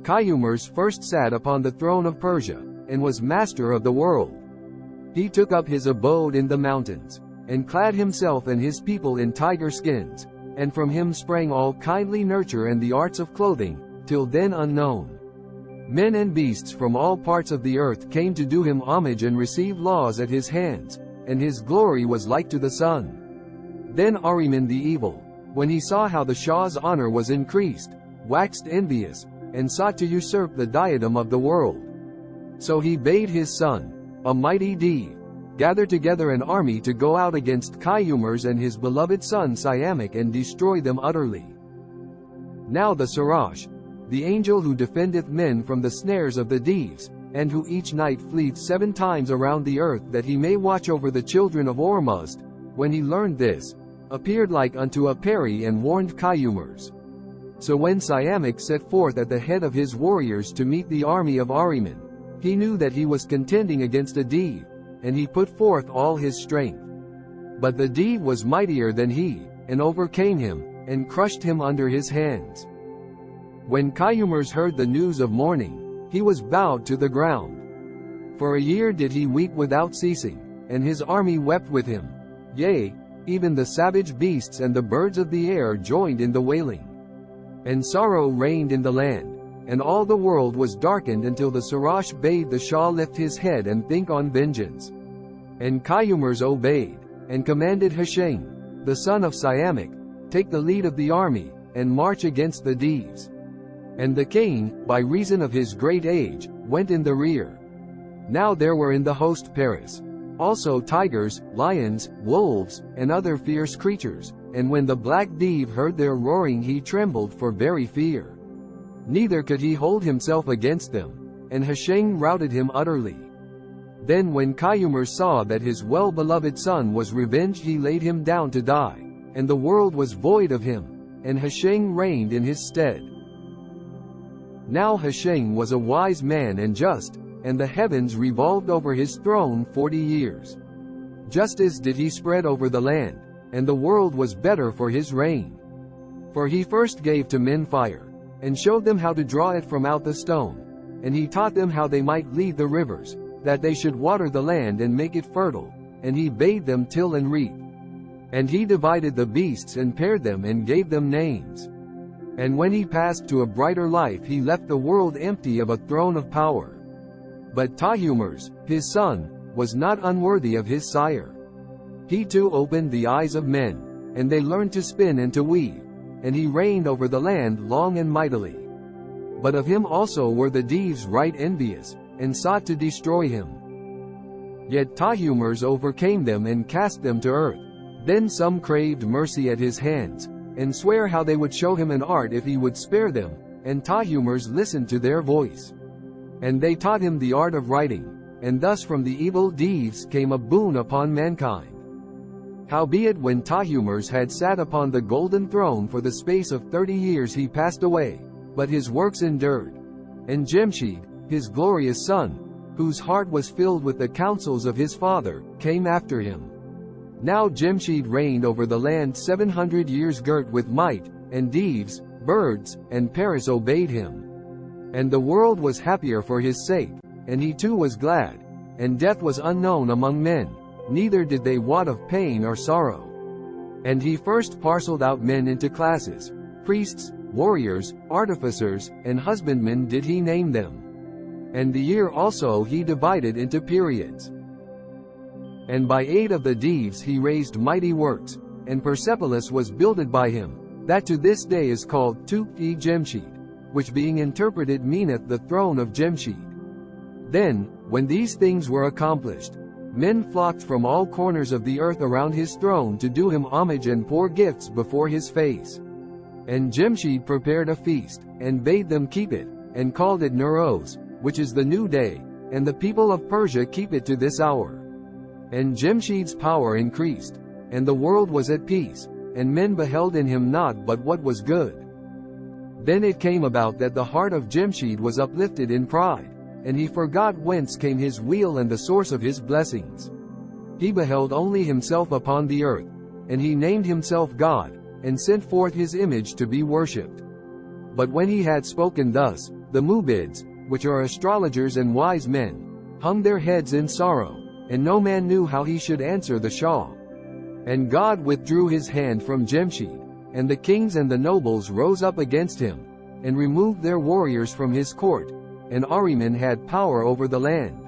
Kayumers first sat upon the throne of Persia, and was master of the world. He took up his abode in the mountains, and clad himself and his people in tiger skins, and from him sprang all kindly nurture and the arts of clothing, till then unknown. Men and beasts from all parts of the earth came to do him homage and receive laws at his hands, and his glory was like to the sun. Then Ahriman the evil, when he saw how the Shah's honor was increased, waxed envious, and sought to usurp the diadem of the world. So he bade his son, a mighty Dev, gather together an army to go out against Kayumers and his beloved son Shahnameh and destroy them utterly. Now the Siraj, the angel who defendeth men from the snares of the Devs, and who each night fleeth 7 times around the earth that he may watch over the children of Ormuzd, when he learned this, appeared like unto a peri and warned Kayumers. So when Shahnameh set forth at the head of his warriors to meet the army of Ahriman, he knew that he was contending against a Dev, and he put forth all his strength. But the Dev was mightier than he, and overcame him, and crushed him under his hands. When Kayumers heard the news of mourning, he was bowed to the ground. For a year did he weep without ceasing, and his army wept with him. Yea, even the savage beasts and the birds of the air joined in the wailing. And sorrow reigned in the land, and all the world was darkened until the Siraj bade the Shah lift his head and think on vengeance. And Kayumers obeyed, and commanded Hashim, the son of Shahnameh, take the lead of the army, and march against the Devs. And the king, by reason of his great age, went in the rear. Now there were in the host Paris, also tigers, lions, wolves, and other fierce creatures, and when the black Dev heard their roaring he trembled for very fear. Neither could he hold himself against them, and Hashim routed him utterly. Then when Kayumers saw that his well-beloved son was revenged he laid him down to die, and the world was void of him, and Hashim reigned in his stead. Now Hashim was a wise man and just, and the heavens revolved over his throne 40 years. Justice did he spread over the land, and the world was better for his reign. For he first gave to men fire, and showed them how to draw it from out the stone, and he taught them how they might lead the rivers, that they should water the land and make it fertile, and he bade them till and reap. And he divided the beasts and paired them and gave them names. And when he passed to a brighter life he left the world empty of a throne of power. But Tahumers, his son, was not unworthy of his sire. He too opened the eyes of men, and they learned to spin and to weave, and he reigned over the land long and mightily. But of him also were the Devs right envious, and sought to destroy him. Yet Tahumers overcame them and cast them to earth. Then some craved mercy at his hands, and sware how they would show him an art if he would spare them, and Tahumers listened to their voice. And they taught him the art of writing, and thus from the evil Devs came a boon upon mankind. Howbeit when Tahumers had sat upon the golden throne for the space of 30 years he passed away, but his works endured. And Jemshid, his glorious son, whose heart was filled with the counsels of his father, came after him. Now Jemshid reigned over the land 700 years girt with might, and Devs, birds, and Paris obeyed him. And the world was happier for his sake, and he too was glad, and death was unknown among men, neither did they wot of pain or sorrow. And he first parcelled out men into classes, priests, warriors, artificers, and husbandmen did he name them. And the year also he divided into periods. And by aid of the Devs he raised mighty works, and Persepolis was builded by him, that to this day is called Tukht-e-Jemshid, which being interpreted meaneth the throne of Jemshid. Then, when these things were accomplished, men flocked from all corners of the earth around his throne to do him homage and pour gifts before his face. And Jemshid prepared a feast, and bade them keep it, and called it Nowruz, which is the new day, and the people of Persia keep it to this hour. And Jemshid's power increased, and the world was at peace, and men beheld in him naught but what was good. Then it came about that the heart of Jemshid was uplifted in pride, and he forgot whence came his weal and the source of his blessings. He beheld only himself upon the earth, and he named himself God, and sent forth his image to be worshipped. But when he had spoken thus, The Mubids, which are astrologers and wise men, hung their heads in sorrow, and no man knew how he should answer the Shah. And God withdrew his hand from Jemshid, and the kings and the nobles rose up against him, and removed their warriors from his court, and Ahriman had power over the land.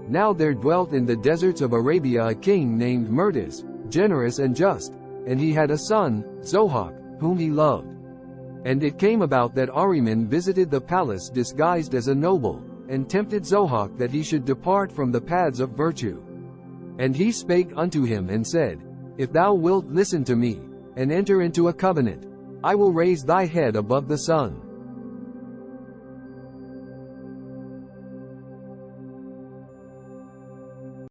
Now there dwelt in the deserts of Arabia a king named Murtis, generous and just, and he had a son, Zohak, whom he loved. And it came about that Ahriman visited the palace disguised as a noble, and tempted Zohak that he should depart from the paths of virtue. And he spake unto him and said, If thou wilt listen to me, and enter into a covenant, I will raise thy head above the sun.